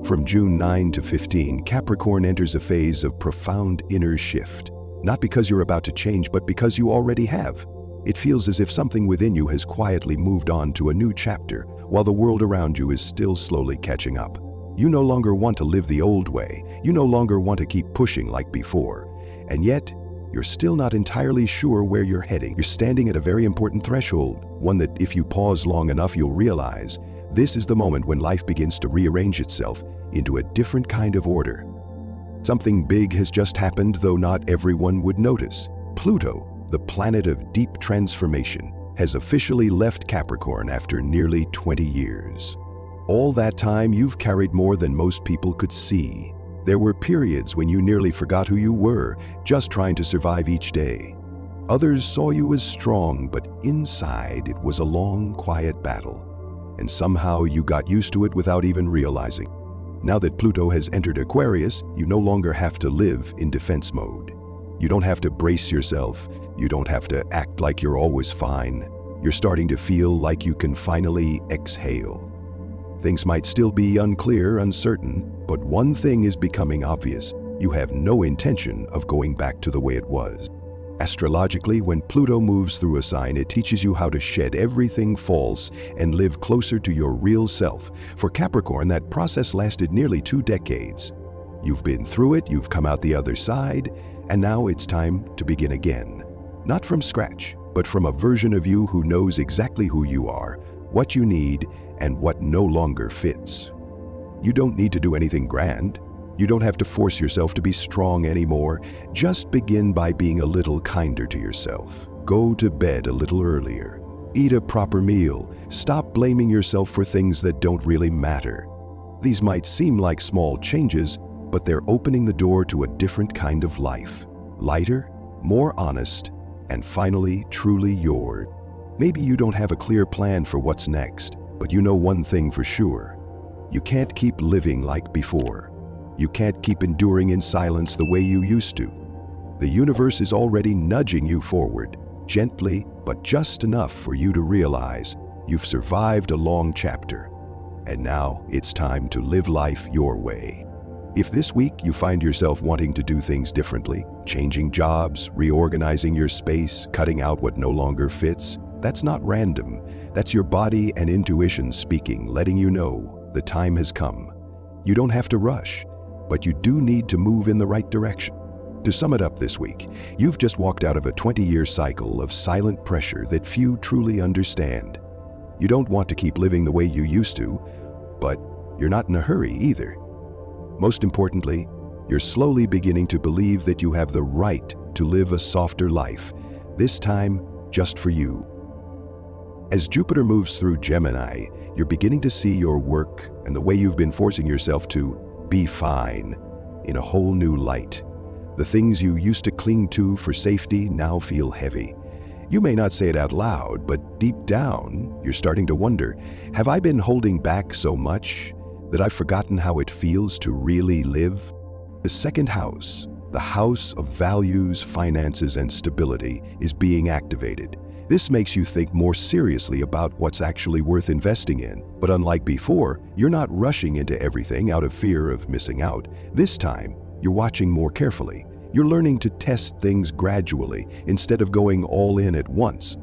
From June 9 to 15, Capricorn enters a phase of profound inner shift. Not because you're about to change, but because you already have. It feels as if something within you has quietly moved on to a new chapter, while the world around you is still slowly catching up. You no longer want to live the old way. You no longer want to keep pushing like before. And yet, you're still not entirely sure where you're heading. You're standing at a very important threshold, one that if you pause long enough, you'll realize this is the moment when life begins to rearrange itself into a different kind of order. Something big has just happened, though not everyone would notice. Pluto, the planet of deep transformation, has officially left Capricorn after nearly 20 years. All that time, you've carried more than most people could see. There were periods when you nearly forgot who you were, just trying to survive each day. Others saw you as strong, but inside it was a long, quiet battle. And somehow you got used to it without even realizing. Now that Pluto has entered Aquarius, you no longer have to live in defense mode. You don't have to brace yourself. You don't have to act like you're always fine. You're starting to feel like you can finally exhale. Things might still be unclear, uncertain, but one thing is becoming obvious. You have no intention of going back to the way it was. Astrologically, when Pluto moves through a sign, it teaches you how to shed everything false and live closer to your real self. For Capricorn, that process lasted nearly 2 decades. You've been through it, you've come out the other side, and now it's time to begin again. Not from scratch, but from a version of you who knows exactly who you are, what you need, and what no longer fits. You don't need to do anything grand. You don't have to force yourself to be strong anymore. Just begin by being a little kinder to yourself. Go to bed a little earlier. Eat a proper meal. Stop blaming yourself for things that don't really matter. These might seem like small changes, but they're opening the door to a different kind of life. Lighter, more honest, and finally truly yours. Maybe you don't have a clear plan for what's next, but you know one thing for sure. You can't keep living like before. You can't keep enduring in silence the way you used to. The universe is already nudging you forward, gently, but just enough for you to realize you've survived a long chapter. And now it's time to live life your way. If this week you find yourself wanting to do things differently, changing jobs, reorganizing your space, cutting out what no longer fits, that's not random. That's your body and intuition speaking, letting you know the time has come. You don't have to rush, but you do need to move in the right direction. To sum it up this week, you've just walked out of a 20-year cycle of silent pressure that few truly understand. You don't want to keep living the way you used to, but you're not in a hurry either. Most importantly, you're slowly beginning to believe that you have the right to live a softer life, this time just for you. As Jupiter moves through Gemini, you're beginning to see your work and the way you've been forcing yourself to be fine in a whole new light. The things you used to cling to for safety now feel heavy. You may not say it out loud, but deep down, you're starting to wonder, have I been holding back so much that I've forgotten how it feels to really live? The second house, the house of values, finances, and stability, is being activated. This makes you think more seriously about what's actually worth investing in. But unlike before, you're not rushing into everything out of fear of missing out. This time, you're watching more carefully. You're learning to test things gradually instead of going all in at once.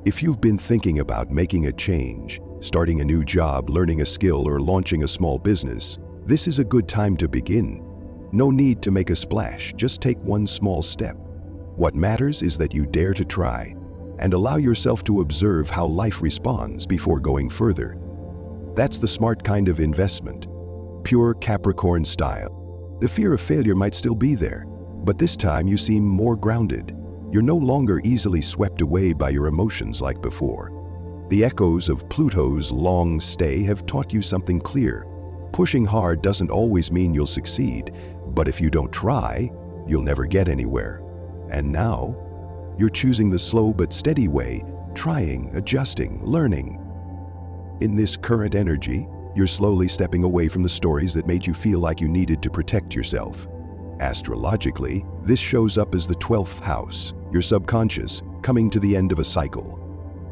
If you've been thinking about making a change, starting a new job, learning a skill, or launching a small business, this is a good time to begin. No need to make a splash, just take one small step. What matters is that you dare to try and allow yourself to observe how life responds before going further. That's the smart kind of investment, pure Capricorn style. The fear of failure might still be there, but this time you seem more grounded. You're no longer easily swept away by your emotions like before. The echoes of Pluto's long stay have taught you something clear. Pushing hard doesn't always mean you'll succeed, but if you don't try, you'll never get anywhere. And now, you're choosing the slow but steady way, trying, adjusting, learning. In this current energy, you're slowly stepping away from the stories that made you feel like you needed to protect yourself. Astrologically, this shows up as the 12th house, your subconscious, coming to the end of a cycle.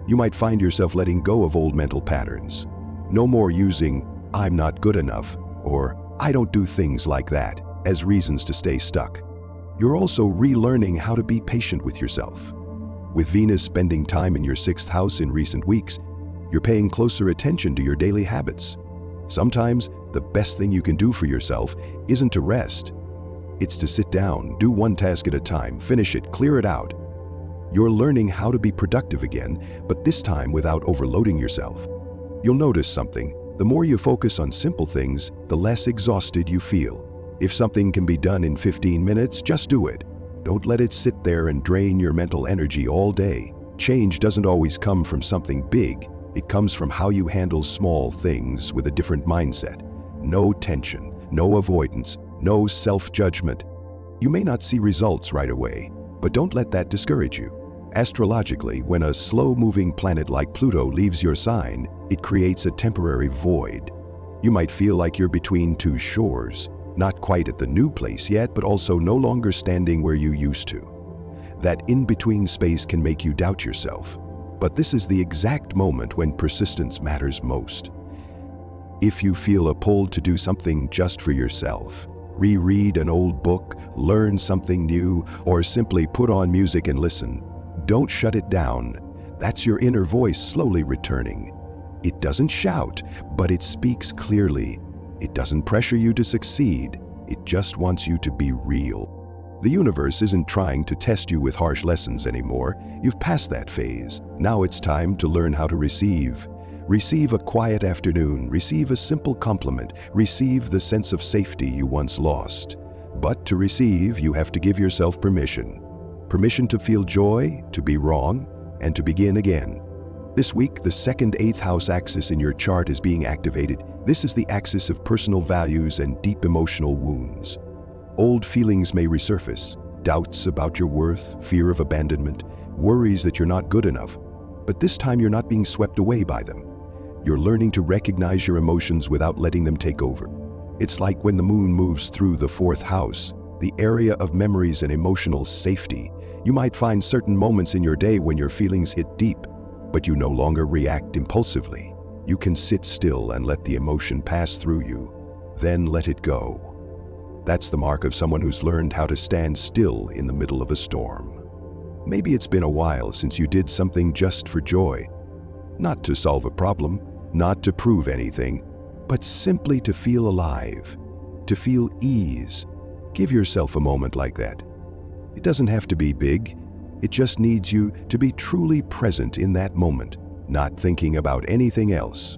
You might find yourself letting go of old mental patterns. No more using, "I'm not good enough," or "I don't do things like that," as reasons to stay stuck. You're also relearning how to be patient with yourself. With Venus spending time in your 6th house in recent weeks, you're paying closer attention to your daily habits. Sometimes, the best thing you can do for yourself isn't to rest. It's to sit down, do one task at a time, finish it, clear it out. You're learning how to be productive again, but this time without overloading yourself. You'll notice something. The more you focus on simple things, the less exhausted you feel. If something can be done in 15 minutes, just do it. Don't let it sit there and drain your mental energy all day. Change doesn't always come from something big. It comes from how you handle small things with a different mindset. No tension, no avoidance, no self-judgment. You may not see results right away, but don't let that discourage you. Astrologically, when a slow-moving planet like Pluto leaves your sign, it creates a temporary void. You might feel like you're between two shores, not quite at the new place yet, but also no longer standing where you used to. That in-between space can make you doubt yourself, but this is the exact moment when persistence matters most. If you feel a pull to do something just for yourself, reread an old book, learn something new, or simply put on music and listen, don't shut it down. That's your inner voice slowly returning. It doesn't shout, but it speaks clearly. It doesn't pressure you to succeed. It just wants you to be real. The universe isn't trying to test you with harsh lessons anymore. You've passed that phase. Now it's time to learn how to receive. Receive a quiet afternoon. Receive a simple compliment. Receive the sense of safety you once lost. But to receive, you have to give yourself permission. Permission to feel joy, to be wrong, and to begin again. This week, the 2nd 8th house axis in your chart is being activated. This is the axis of personal values and deep emotional wounds. Old feelings may resurface, doubts about your worth, fear of abandonment, worries that you're not good enough. But this time you're not being swept away by them. You're learning to recognize your emotions without letting them take over. It's like when the moon moves through the 4th house, the area of memories and emotional safety. You might find certain moments in your day when your feelings hit deep, but you no longer react impulsively. You can sit still and let the emotion pass through you, then let it go. That's the mark of someone who's learned how to stand still in the middle of a storm. Maybe it's been a while since you did something just for joy. Not to solve a problem, not to prove anything, but simply to feel alive, to feel ease. Give yourself a moment like that. It doesn't have to be big. It just needs you to be truly present in that moment, not thinking about anything else.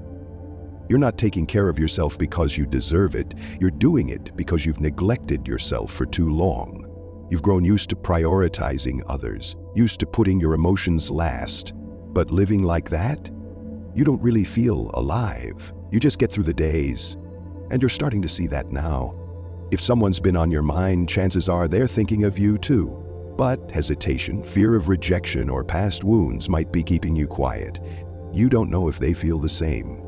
You're not taking care of yourself because you deserve it. You're doing it because you've neglected yourself for too long. You've grown used to prioritizing others, used to putting your emotions last. But living like that, you don't really feel alive. You just get through the days. And you're starting to see that now. If someone's been on your mind, chances are they're thinking of you too. But hesitation, fear of rejection, or past wounds might be keeping you quiet. You don't know if they feel the same.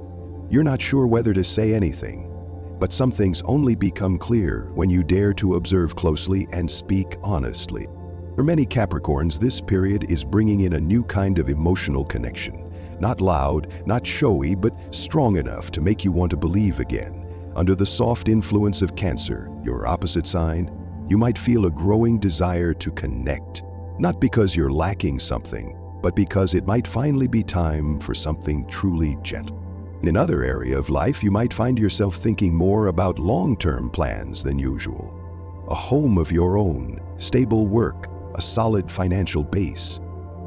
You're not sure whether to say anything. But some things only become clear when you dare to observe closely and speak honestly. For many Capricorns, this period is bringing in a new kind of emotional connection. Not loud, not showy, but strong enough to make you want to believe again. Under the soft influence of Cancer, your opposite sign, you might feel a growing desire to connect. Not because you're lacking something, but because it might finally be time for something truly gentle. In another area of life, you might find yourself thinking more about long-term plans than usual. A home of your own, stable work, a solid financial base.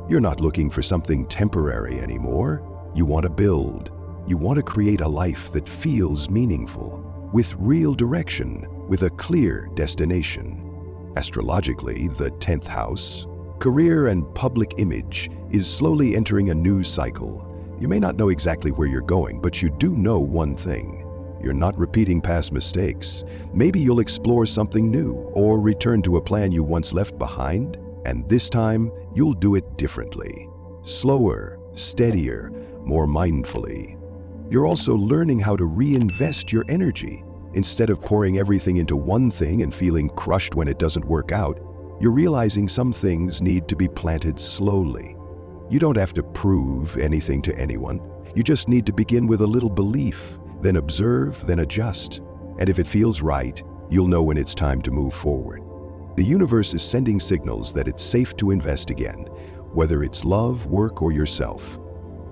You're not looking for something temporary anymore. You want to build. You want to create a life that feels meaningful, with real direction, with a clear destination. Astrologically, the 10th house, career and public image, is slowly entering a new cycle. You may not know exactly where you're going, but you do know one thing. You're not repeating past mistakes. Maybe you'll explore something new or return to a plan you once left behind, and this time you'll do it differently. Slower, steadier, more mindfully. You're also learning how to reinvest your energy. Instead of pouring everything into one thing and feeling crushed when it doesn't work out, you're realizing some things need to be planted slowly. You don't have to prove anything to anyone. You just need to begin with a little belief, then observe, then adjust. And if it feels right, you'll know when it's time to move forward. The universe is sending signals that it's safe to invest again, whether it's love, work, or yourself.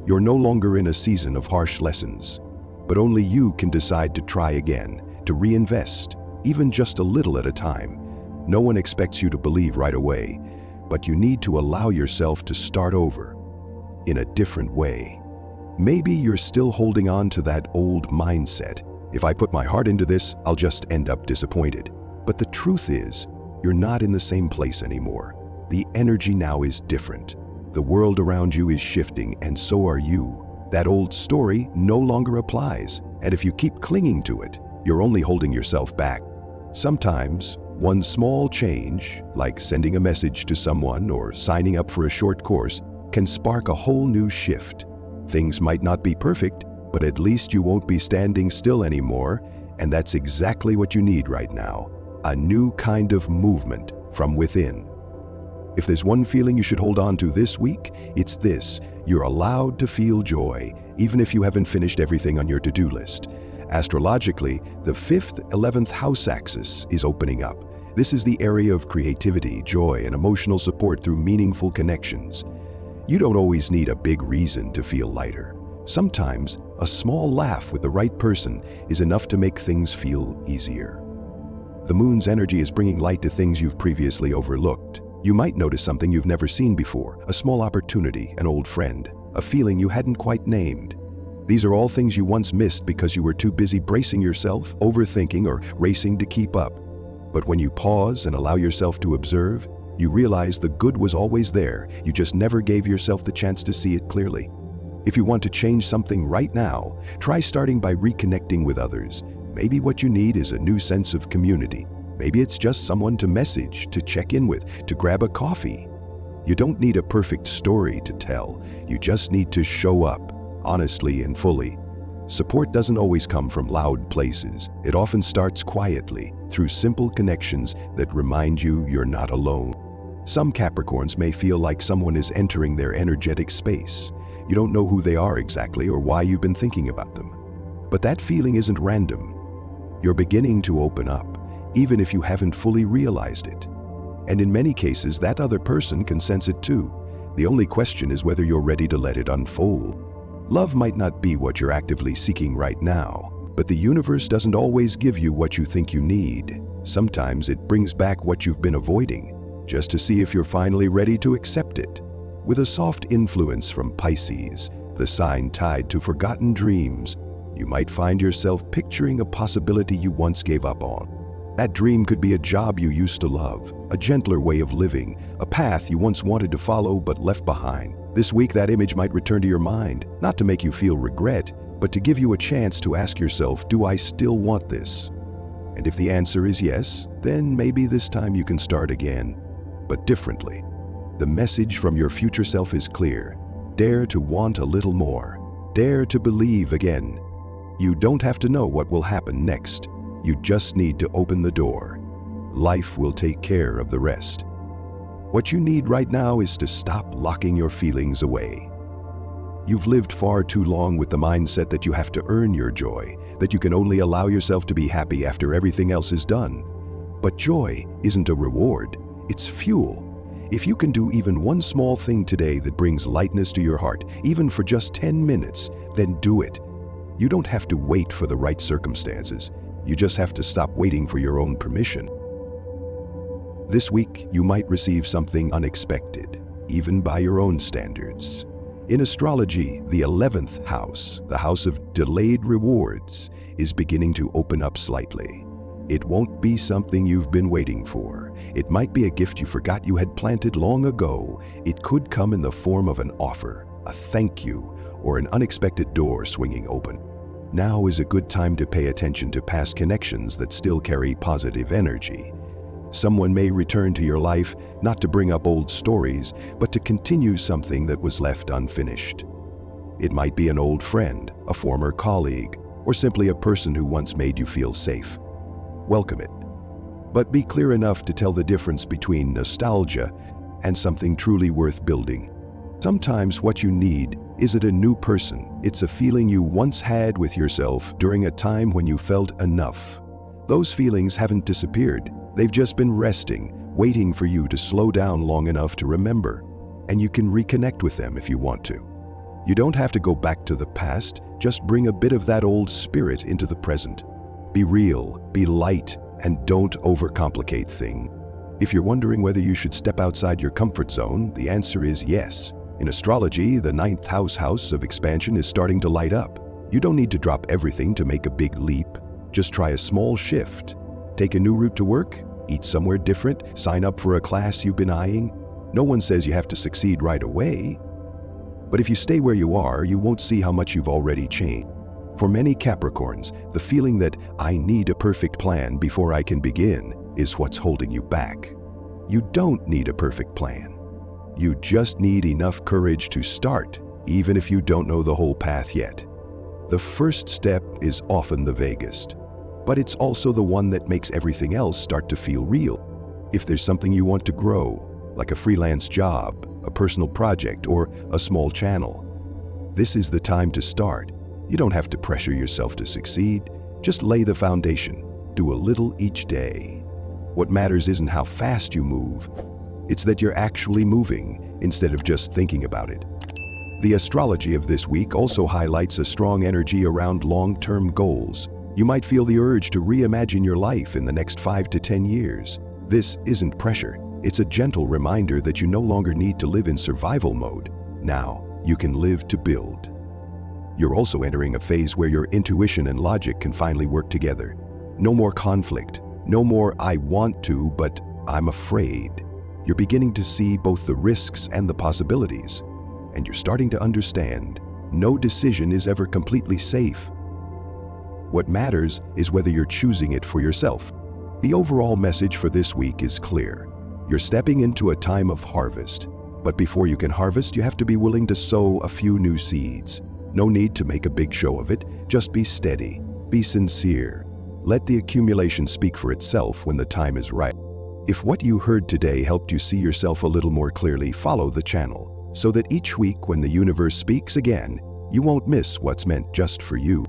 You're no longer in a season of harsh lessons, but only you can decide to try again, to reinvest, even just a little at a time. No one expects you to believe right away, but you need to allow yourself to start over in a different way. Maybe you're still holding on to that old mindset. If I put my heart into this, I'll just end up disappointed. But the truth is, you're not in the same place anymore. The energy now is different. The world around you is shifting, and so are you. That old story no longer applies, and if you keep clinging to it, you're only holding yourself back. Sometimes, one small change, like sending a message to someone or signing up for a short course, can spark a whole new shift. Things might not be perfect, but at least you won't be standing still anymore, and that's exactly what you need right now. A new kind of movement from within. If there's one feeling you should hold on to this week, it's this: you're allowed to feel joy, even if you haven't finished everything on your to-do list. Astrologically, the 5th, 11th house axis is opening up. This is the area of creativity, joy, and emotional support through meaningful connections. You don't always need a big reason to feel lighter. Sometimes, a small laugh with the right person is enough to make things feel easier. The moon's energy is bringing light to things you've previously overlooked. You might notice something you've never seen before, a small opportunity, an old friend, a feeling you hadn't quite named. These are all things you once missed because you were too busy bracing yourself, overthinking, or racing to keep up. But when you pause and allow yourself to observe, you realize the good was always there. You just never gave yourself the chance to see it clearly. If you want to change something right now, try starting by reconnecting with others. Maybe what you need is a new sense of community. Maybe it's just someone to message, to check in with, to grab a coffee. You don't need a perfect story to tell. You just need to show up, honestly and fully. Support doesn't always come from loud places. It often starts quietly, through simple connections that remind you you're not alone. Some Capricorns may feel like someone is entering their energetic space. You don't know who they are exactly or why you've been thinking about them. But that feeling isn't random. You're beginning to open up, even if you haven't fully realized it. And in many cases, that other person can sense it too. The only question is whether you're ready to let it unfold. Love might not be what you're actively seeking right now, but the universe doesn't always give you what you think you need. Sometimes it brings back what you've been avoiding, just to see if you're finally ready to accept it. With a soft influence from Pisces, the sign tied to forgotten dreams, you might find yourself picturing a possibility you once gave up on. That dream could be a job you used to love, a gentler way of living, a path you once wanted to follow but left behind. This week, that image might return to your mind, not to make you feel regret, but to give you a chance to ask yourself, do I still want this? And if the answer is yes, then maybe this time you can start again, but differently. The message from your future self is clear. Dare to want a little more. Dare to believe again. You don't have to know what will happen next. You just need to open the door. Life will take care of the rest. What you need right now is to stop locking your feelings away. You've lived far too long with the mindset that you have to earn your joy, that you can only allow yourself to be happy after everything else is done. But joy isn't a reward, it's fuel. If you can do even one small thing today that brings lightness to your heart, even for just 10 minutes, then do it. You don't have to wait for the right circumstances. You just have to stop waiting for your own permission. This week, you might receive something unexpected, even by your own standards. In astrology, the 11th house, the house of delayed rewards, is beginning to open up slightly. It won't be something you've been waiting for. It might be a gift you forgot you had planted long ago. It could come in the form of an offer, a thank you, or an unexpected door swinging open. Now is a good time to pay attention to past connections that still carry positive energy. Someone may return to your life, not to bring up old stories, but to continue something that was left unfinished. It might be an old friend, a former colleague, or simply a person who once made you feel safe. Welcome it. But be clear enough to tell the difference between nostalgia and something truly worth building. Sometimes what you need isn't a new person, it's a feeling you once had with yourself during a time when you felt enough. Those feelings haven't disappeared. They've just been resting, waiting for you to slow down long enough to remember. And you can reconnect with them if you want to. You don't have to go back to the past, just bring a bit of that old spirit into the present. Be real, be light, and don't overcomplicate things. If you're wondering whether you should step outside your comfort zone, the answer is yes. In astrology, the 9th house of expansion is starting to light up. You don't need to drop everything to make a big leap. Just try a small shift. Take a new route to work, eat somewhere different, sign up for a class you've been eyeing. No one says you have to succeed right away. But if you stay where you are, you won't see how much you've already changed. For many Capricorns, the feeling that I need a perfect plan before I can begin is what's holding you back. You don't need a perfect plan. You just need enough courage to start, even if you don't know the whole path yet. The first step is often the vaguest, but it's also the one that makes everything else start to feel real. If there's something you want to grow, like a freelance job, a personal project, or a small channel, this is the time to start. You don't have to pressure yourself to succeed. Just lay the foundation. Do a little each day. What matters isn't how fast you move. It's that you're actually moving instead of just thinking about it. The astrology of this week also highlights a strong energy around long-term goals. You might feel the urge to reimagine your life in the next 5 to 10 years. This isn't pressure. It's a gentle reminder that you no longer need to live in survival mode. Now, you can live to build. You're also entering a phase where your intuition and logic can finally work together. No more conflict. No more I want to, but I'm afraid. You're beginning to see both the risks and the possibilities. And you're starting to understand no decision is ever completely safe. What matters is whether you're choosing it for yourself. The overall message for this week is clear. You're stepping into a time of harvest. But before you can harvest, you have to be willing to sow a few new seeds. No need to make a big show of it. Just be steady. Be sincere. Let the accumulation speak for itself when the time is right. If what you heard today helped you see yourself a little more clearly, follow the channel, so that each week when the universe speaks again, you won't miss what's meant just for you.